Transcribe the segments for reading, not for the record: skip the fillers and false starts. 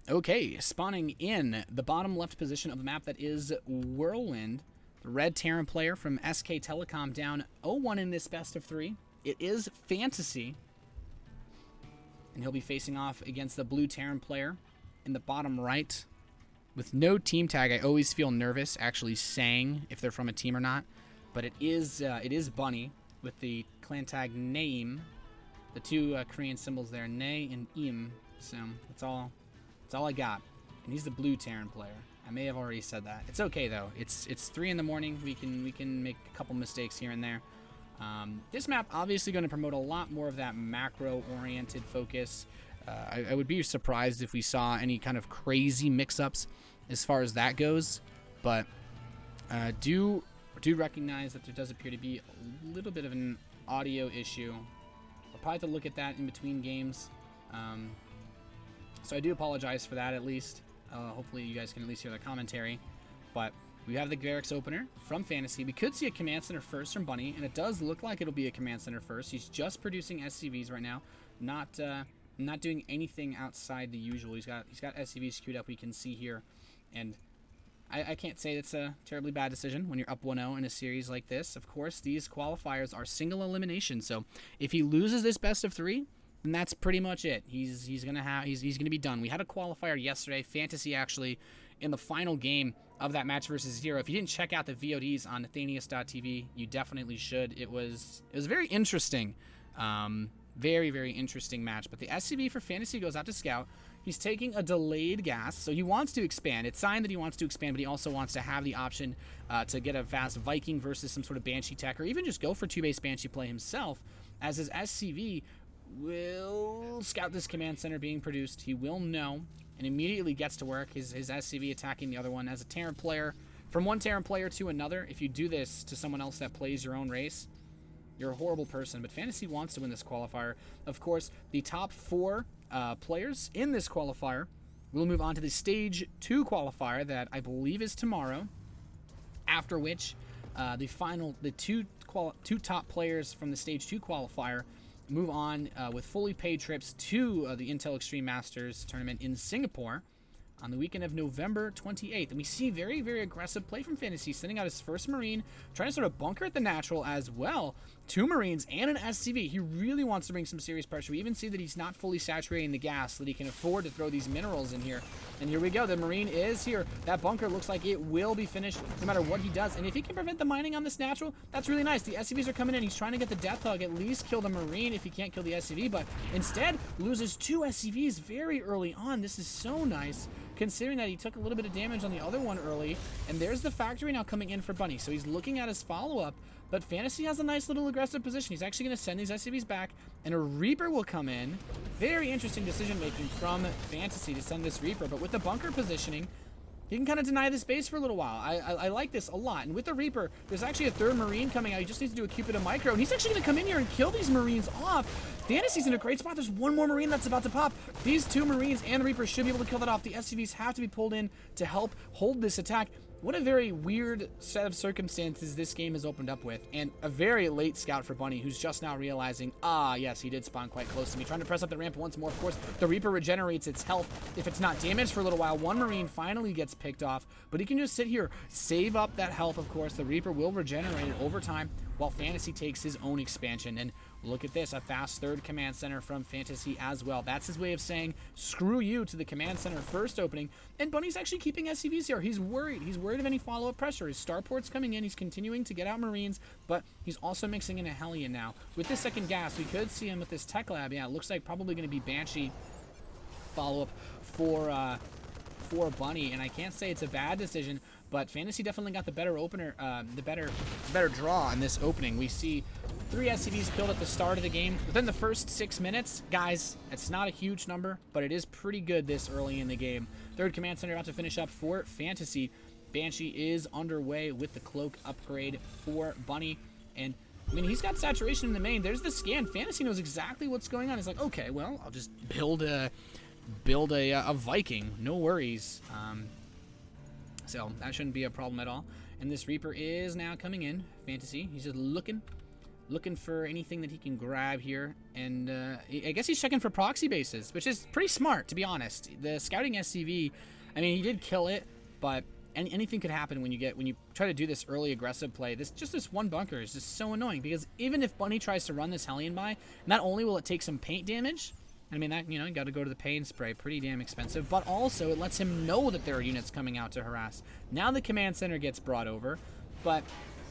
Okay, spawning in the bottom left position of the map, that is Whirlwind, the red Terran player from SK Telecom, down 0-1 in this best of 3. It is FanTaSy, and he'll be facing off against the blue Terran player in the bottom right. With no team tag, I always feel nervous actually saying if they're from a team or not, but it is Bunny with the clan tag name, the two Korean symbols there, Ne and Im. So that's all I got. And he's the blue Terran player. I may have already said that. It's okay though. It's 3 in the morning. We can make a couple mistakes here and there. This map obviously going to promote a lot more of that macro-oriented focus. I would be surprised if we saw any kind of crazy mix-ups as far as that goes, but do recognize that there does appear to be a little bit of an audio issue. I'll probably have to look at that in between games. So I do apologize for that at least. Hopefully you guys can at least hear the commentary. But we have the Garrix opener from FanTaSy. We could see a Command Center first from Bunny, and it does look like it'll be a Command Center first. He's just producing SCVs right now, not doing anything outside the usual. He's got SCVs queued up, we can see here. And I can't say it's a terribly bad decision when you're up 1-0 in a series like this. Of course, these qualifiers are single elimination, so if he loses this best of 3, then that's pretty much it. He's gonna be done. We had a qualifier yesterday. FanTaSy actually in the final game of that match versus Zero. If you didn't check out the VODs on Nathanius.tv, you definitely should. It was very interesting. Very, very interesting match. But the SCV for FanTaSy goes out to Scout. He's taking a delayed gas, so he wants to expand. It's signed that he wants to expand, but he also wants to have the option to get a fast Viking versus some sort of Banshee tech, or even just go for 2-base Banshee play himself, as his SCV will scout this command center being produced. He will know and immediately gets to work. His SCV attacking the other one. As a Terran player, from one Terran player to another, if you do this to someone else that plays your own race, you're a horrible person. But FanTaSy wants to win this qualifier. Of course, the top 4 players in this qualifier will move on to the Stage 2 qualifier that I believe is tomorrow, after which the two top players from the Stage 2 qualifier move on with fully paid trips to the Intel Extreme Masters tournament in Singapore on the weekend of November 28th. And we see very, very aggressive play from FanTaSy, sending out his first Marine, trying to sort of bunker at the natural as well. 2 Marines and an SCV. He really wants to bring some serious pressure. We even see that he's not fully saturating the gas, so that he can afford to throw these minerals in here. And here we go. The Marine is here. That bunker looks like it will be finished no matter what he does. And if he can prevent the mining on this natural, that's really nice. The SCVs are coming in. He's trying to get the Death Hug, at least kill the Marine if he can't kill the SCV, but instead loses 2 SCVs very early on. This is so nice, considering that he took a little bit of damage on the other one early. And there's the factory now coming in for Bunny. So he's looking at his follow-up, but FanTaSy has a nice little aggressive position. He's actually going to send these SCVs back, and a Reaper will come in. Very interesting decision-making from FanTaSy to send this Reaper, but with the bunker positioning, he can kind of deny this base for a little while. I like this a lot. And with the Reaper, there's actually a 3rd Marine coming out. He just needs to do a Cupid and Micro, and he's actually going to come in here and kill these Marines off. FanTaSy's in a great spot. There's 1 more Marine that's about to pop. These 2 Marines and the Reaper should be able to kill that off. The SCVs have to be pulled in to help hold this attack. What a very weird set of circumstances this game has opened up with, and a very late scout for Bunny, who's just now realizing, yes, he did spawn quite close to me. Trying to press up the ramp once more. Of course, the Reaper regenerates its health if it's not damaged for a little while. 1 Marine finally gets picked off, but he can just sit here, save up that health. Of course, the Reaper will regenerate it over time while FanTaSy takes his own expansion. And look at this, a fast 3rd command center from FanTaSy as well. That's his way of saying, screw you to the command center first opening. And Bunny's actually keeping SCVs here. He's worried. He's worried of any follow-up pressure. His starport's coming in. He's continuing to get out Marines, but he's also mixing in a Hellion now. With this second gas, we could see him with this Tech Lab. Yeah, it looks like probably going to be Banshee follow-up for Bunny, and I can't say it's a bad decision, but FanTaSy definitely got the better opener, the better draw in this opening. We see 3 SCVs killed at the start of the game within the first 6 minutes. Guys, it's not a huge number, but it is pretty good this early in the game. 3rd command center about to finish up for FanTaSy. Banshee is underway with the cloak upgrade for Bunny, and I mean, he's got saturation in the main. There's the scan. FanTaSy knows exactly what's going on. He's like, okay, well, I'll just build a Viking. No worries. So that shouldn't be a problem at all. And this Reaper is now coming in. FanTaSy, he's just looking looking for anything that he can grab here. And I guess he's checking for proxy bases, which is pretty smart, to be honest. The scouting SCV, I mean, he did kill it, but anything could happen when you try to do this early aggressive play. This one bunker is just so annoying, because even if Bunny tries to run this Hellion by, not only will it take some paint damage, I mean, that, you got to go to the paint spray, pretty damn expensive, but also it lets him know that there are units coming out to harass. Now the command center gets brought over, but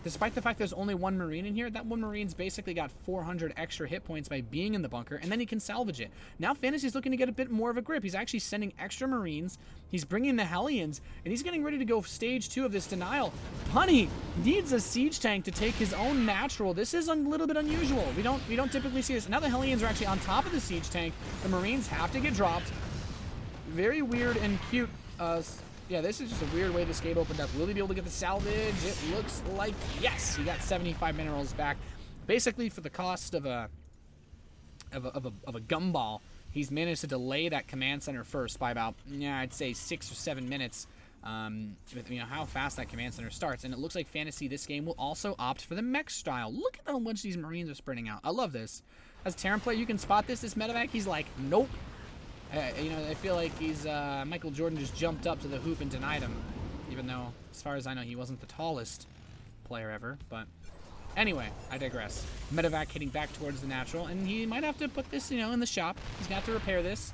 despite the fact there's only one Marine in here, that one Marine's basically got 400 extra hit points by being in the bunker, and then he can salvage it. Now FanTaSy's looking to get a bit more of a grip. He's actually sending extra Marines. He's bringing the Hellions, and he's getting ready to go stage 2 of this denial. Bunny needs a siege tank to take his own natural. This is a little bit unusual. We don't typically see this. Now the Hellions are actually on top of the siege tank. The Marines have to get dropped. Very weird and cute. Yeah, this is just a weird way this game opened up. Will he be able to get the salvage? It looks like yes. He got 75 minerals back, basically for the cost of a gumball. He's managed to delay that command center first by about, I'd say 6 or 7 minutes. With how fast that command center starts, and it looks like FanTaSy this game will also opt for the mech style. Look at how much these Marines are spreading out. I love this. As a Terran player, you can spot this medevac. He's like, nope. I feel like he's Michael Jordan just jumped up to the hoop and denied him, even though, as far as I know, he wasn't the tallest player ever. But anyway, I digress. Medevac heading back towards the natural, and he might have to put this, in the shop. He's gonna have to repair this.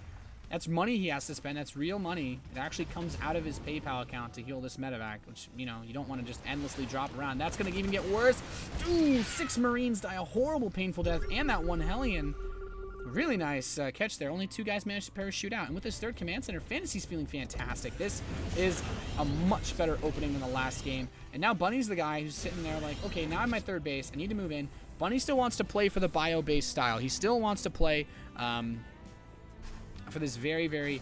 That's money he has to spend. That's real money. It actually comes out of his PayPal account to heal this medevac, which, you don't want to just endlessly drop around. That's gonna even get worse. Ooh, 6 Marines die a horrible, painful death, and that one Hellion. Really nice catch there. Only 2 guys managed to parachute out. And with this 3rd command center, FanTaSy's feeling fantastic. This is a much better opening than the last game. And now Bunny's the guy who's sitting there like, okay, now I'm my 3rd base. I need to move in. Bunny still wants to play for the bio-based style. He still wants to play for this very, very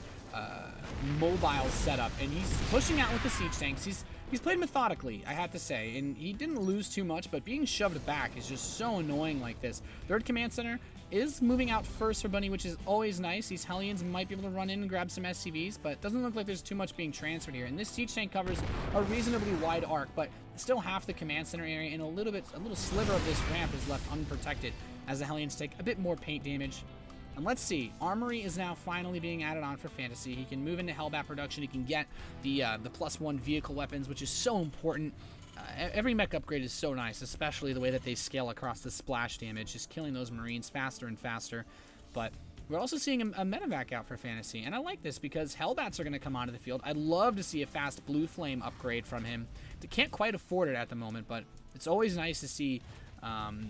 mobile setup. And he's pushing out with the siege tanks. He's played methodically, I have to say, and he didn't lose too much, but being shoved back is just so annoying like this. 3rd command center is moving out first for Bunny, which is always nice. These Hellions might be able to run in and grab some SCVs, but it doesn't look like there's too much being transferred here. And this siege tank covers a reasonably wide arc, but still half the command center area, and a little sliver of this ramp is left unprotected as the Hellions take a bit more paint damage. And let's see, Armory is now finally being added on for FanTaSy. He can move into Hellbat production. He can get the +1 vehicle weapons, which is so important. Every mech upgrade is so nice, especially the way that they scale across the splash damage, just killing those Marines faster and faster. But we're also seeing a medevac out for FanTaSy, and I like this because Hellbats are going to come onto the field. I'd love to see a fast Blue Flame upgrade from him. They can't quite afford it at the moment, but it's always nice to see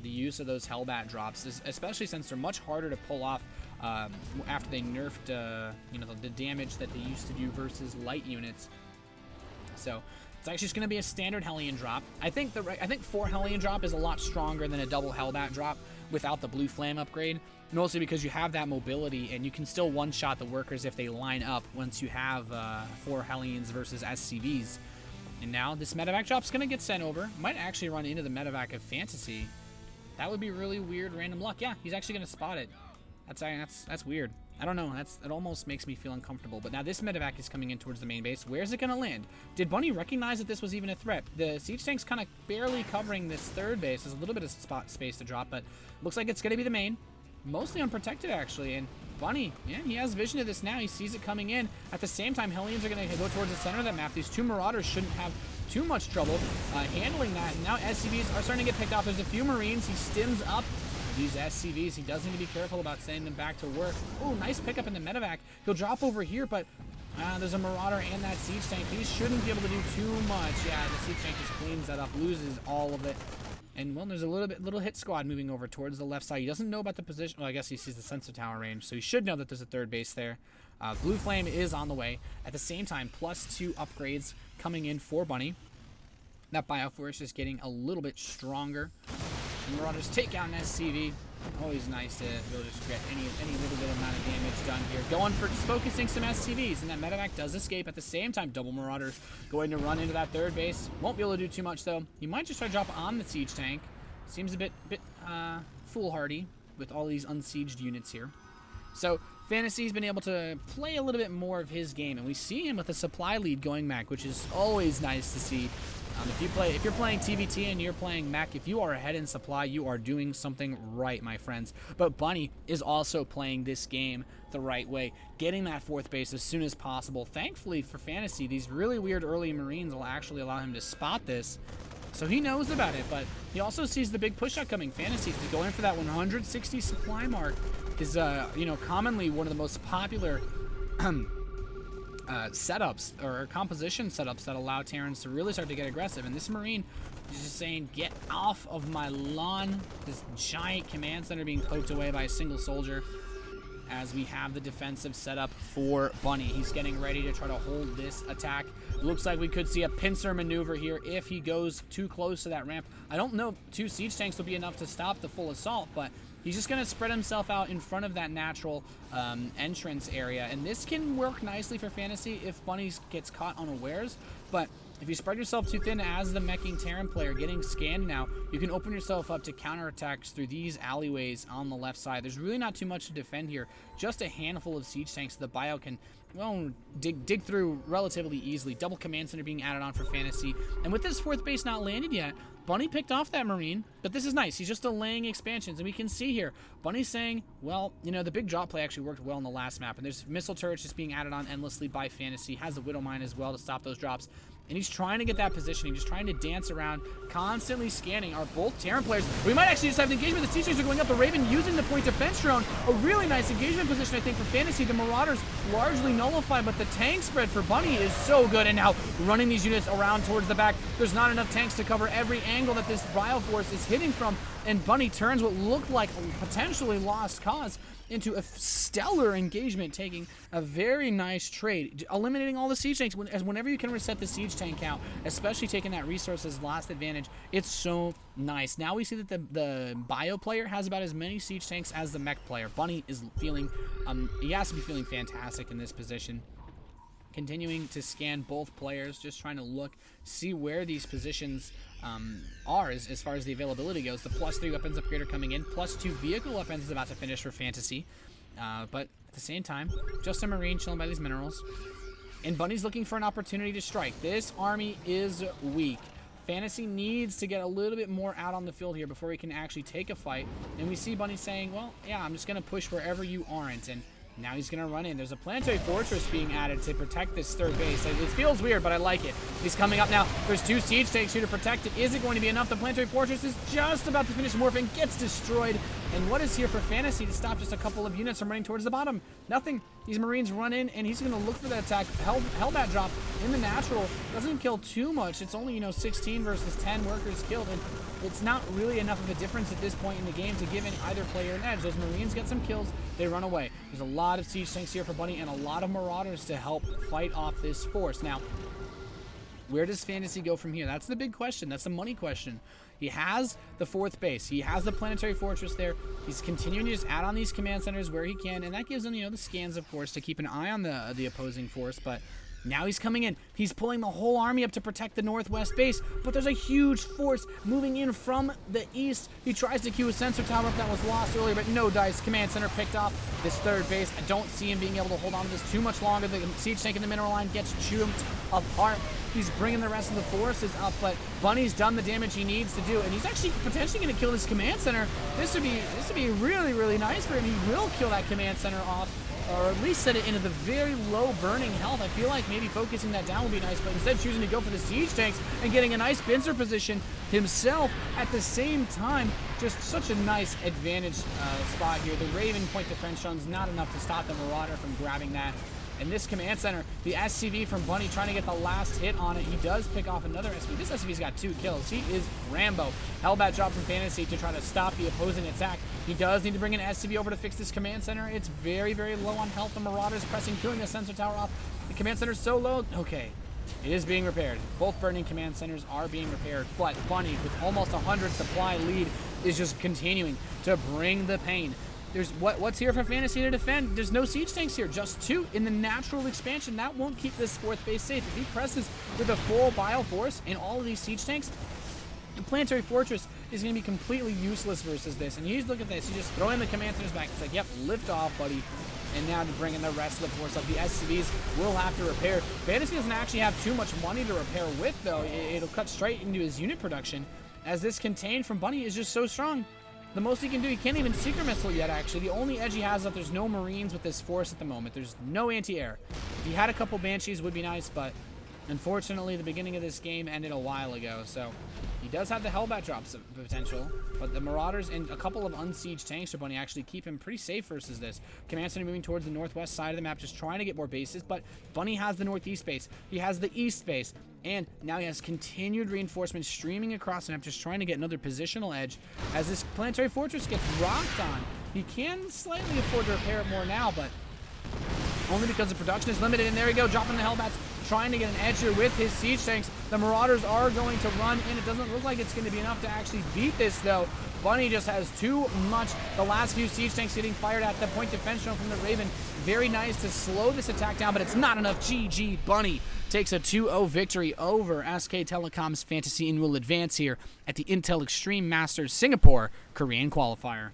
the use of those Hellbat drops, especially since they're much harder to pull off after they nerfed the damage that they used to do versus light units. So it's actually just going to be a standard Hellion drop. I think 4 Hellion drop is a lot stronger than a double Hellbat drop without the Blue Flame upgrade, mostly because you have that mobility and you can still one-shot the workers if they line up once you have 4 Hellions versus SCVs. And now this medevac drop's going to get sent over. Might actually run into the medevac of FanTaSy. That would be really weird random luck. Yeah, he's actually going to spot it. That's weird. I don't know. It almost makes me feel uncomfortable. But now this medevac is coming in towards the main base. Where's it going to land? Did Bunny recognize that this was even a threat? The siege tank's kind of barely covering this 3rd base. There's a little bit of spot space to drop, but looks like it's going to be the main. Mostly unprotected, actually. And Bunny, yeah, he has vision of this now. He sees it coming in. At the same time, Hellions are going to go towards the center of that map. These 2 Marauders shouldn't have too much trouble handling that. And now SCVs are starting to get picked off. There's a few Marines. He stims up these SCVs. He does need to be careful about sending them back to work. Oh, nice pickup in the medevac. He'll drop over here, but there's a Marauder and that siege tank. He shouldn't be able to do too much. Yeah, the siege tank just cleans that up, loses all of it. And, well, there's a little hit squad moving over towards the left side. He doesn't know about the position. Well, I guess he sees the sensor tower range, so he should know that there's a 3rd base there. Blue Flame is on the way. At the same time, +2 upgrades coming in for Bunny. That Bioforce is getting a little bit stronger. And Marauders take out an SCV. Always nice to be able to just get any little bit amount of damage done here. Going for just focusing some SCVs, and that medevac does escape. At the same time, double Marauder going to run into that 3rd base. Won't be able to do too much, though. He might just try to drop on the siege tank. Seems a bit foolhardy with all these unsieged units here. So FanTaSy's been able to play a little bit more of his game, and we see him with a supply lead going back, which is always nice to see. If you're playing TVT and you're playing mech, if you are ahead in supply, you are doing something right, my friends. But Bunny is also playing this game the right way, getting that 4th base as soon as possible. Thankfully for FanTaSy, these really weird early Marines will actually allow him to spot this. So he knows about it, but he also sees the big push out coming. FanTaSy to go in for that 160 supply mark is, commonly one of the most popular setups or composition setups that allow Terrans to really start to get aggressive. And this Marine is just saying, get off of my lawn. This giant command center being poked away by a single soldier as we have the defensive setup for Bunny. He's getting ready to try to hold this attack. It looks like we could see a pincer maneuver here if he goes too close to that ramp. I don't know if 2 siege tanks will be enough to stop the full assault, but he's just going to spread himself out in front of that natural entrance area. And this can work nicely for FanTaSy if Bunny gets caught unawares. But if you spread yourself too thin as the meching Terran player getting scanned now, you can open yourself up to counterattacks through these alleyways on the left side. There's really not too much to defend here. Just a handful of siege tanks the bio can, well, dig through relatively easily. Double command center being added on for FanTaSy. And with this 4th base not landed yet, Bunny picked off that Marine, but this is nice. He's just delaying expansions, and we can see here, Bunny's saying, well, the big drop play actually worked well in the last map, and there's missile turrets just being added on endlessly by FanTaSy. Has the Widow Mine as well to stop those drops. And he's trying to get that positioning, just trying to dance around, constantly scanning. Are both Terran players. We might actually just have an engagement. The siege tanks are going up. The Raven using the point defense drone. A really nice engagement position, I think, for FanTaSy. The Marauders largely nullified, but the tank spread for Bunny is so good. And now running these units around towards the back. There's not enough tanks to cover every angle that this Bio Force is hitting from. And Bunny turns what looked like a potentially lost cause into a stellar engagement, taking a very nice trade, eliminating all the siege tanks. Whenever you can reset the siege tank count, especially taking that resources last advantage, it's so nice. Now we see that the bio player has about as many siege tanks as the mech player. Bunny is feeling, he has to be feeling fantastic in this position. Continuing to scan both players, just trying to look, see where these positions are as far as the availability goes. The +3 weapons upgrader coming in, +2 vehicle weapons is about to finish for FanTaSy. But at the same time, just a Marine chilling by these minerals. And Bunny's looking for an opportunity to strike. This army is weak. FanTaSy needs to get a little bit more out on the field here before he can actually take a fight. And we see Bunny saying, well, yeah, I'm just going to push wherever you aren't. And now he's going to run in. There's a planetary fortress being added to protect this 3rd base. It feels weird, but I like it. He's coming up now. There's 2 siege tanks here to protect it. Is it going to be enough? The planetary fortress is just about to finish morphing, gets destroyed. And what is here for FanTaSy to stop just a couple of units from running towards the bottom? Nothing. These Marines run in, and he's going to look for that attack. Hellbat drop in the natural. Doesn't kill too much. It's only, 16 versus 10 workers killed. And it's not really enough of a difference at this point in the game to give either player an edge. Those Marines get some kills. They run away. There's a lot of siege tanks here for Bunny and a lot of Marauders to help fight off this force. Now, where does FanTaSy go from here? That's the big question. That's the money question. He has the 4th base. He has the planetary fortress there. He's continuing to just add on these command centers where he can, and that gives him, the scans, of course, to keep an eye on the opposing force. But now he's coming in. He's pulling the whole army up to protect the northwest base, but there's a huge force moving in from the east. He tries to queue a sensor tower up that was lost earlier, but no dice. Command center picked off this 3rd base. I don't see him being able to hold on to this too much longer. The siege tank in the mineral line gets chewed apart. He's bringing the rest of the forces up, but Bunny's done the damage he needs to do, and he's actually potentially going to kill this command center. This would be really, really nice for him. He will kill that command center off, or at least set it into the very low burning health. I feel like maybe focusing that down would be nice, but instead choosing to go for the siege tanks and getting a nice pincer position himself at the same time. Just such a nice advantage spot here. The Raven point defense drone's not enough to stop the Marauder from grabbing that. And this command center, the SCV from Bunny trying to get the last hit on it. He does pick off another SCV. This SCV's got 2 kills. He is Rambo. Hellbat drop from FanTaSy to try to stop the opposing attack. He does need to bring an SCV over to fix this command center. It's very, very low on health. The Marauders pressing, killing the sensor tower off. The command center's so low. Okay. It is being repaired. Both burning command centers are being repaired, but Bunny, with almost 100 supply lead, is just continuing to bring the pain. There's what's here for FanTaSy to defend? There's no siege tanks here, just 2 in the natural expansion. That won't keep this 4th base safe. If he presses with a full bio force and all of these siege tanks, the planetary fortress is going to be completely useless versus this. And you just look at this, you just throw in the command centers back. It's like, yep, lift off, buddy. And now to bring in the rest of the force up. The SCVs will have to repair. FanTaSy doesn't actually have too much money to repair with, though. It'll cut straight into his unit production, as this contain from Bunny is just so strong. The most he can do, he can't even Secret Missile yet, actually. The only edge he has is that there's no Marines with this force at the moment. There's no anti-air. If he had a couple Banshees, would be nice, but unfortunately, the beginning of this game ended a while ago, so he does have the Hellbat drops potential, but the Marauders and a couple of unsieged tanks for Bunny actually keep him pretty safe versus this. Command Center moving towards the northwest side of the map, just trying to get more bases, but Bunny has the northeast base, he has the east base, and now he has continued reinforcements streaming across the map, just trying to get another positional edge. As this planetary fortress gets rocked on, he can slightly afford to repair it more now, but only because the production is limited. And there we go, dropping the Hellbats, trying to get an edge here with his siege tanks. The Marauders are going to run in. It doesn't look like it's going to be enough to actually beat this, though. Bunny just has too much. The last few siege tanks getting fired at the point defense drone from the Raven. Very nice to slow this attack down, but it's not enough. GG. Bunny takes a 2-0 victory over SK Telecom's FanTaSy and will advance here at the Intel Extreme Masters Singapore Korean qualifier.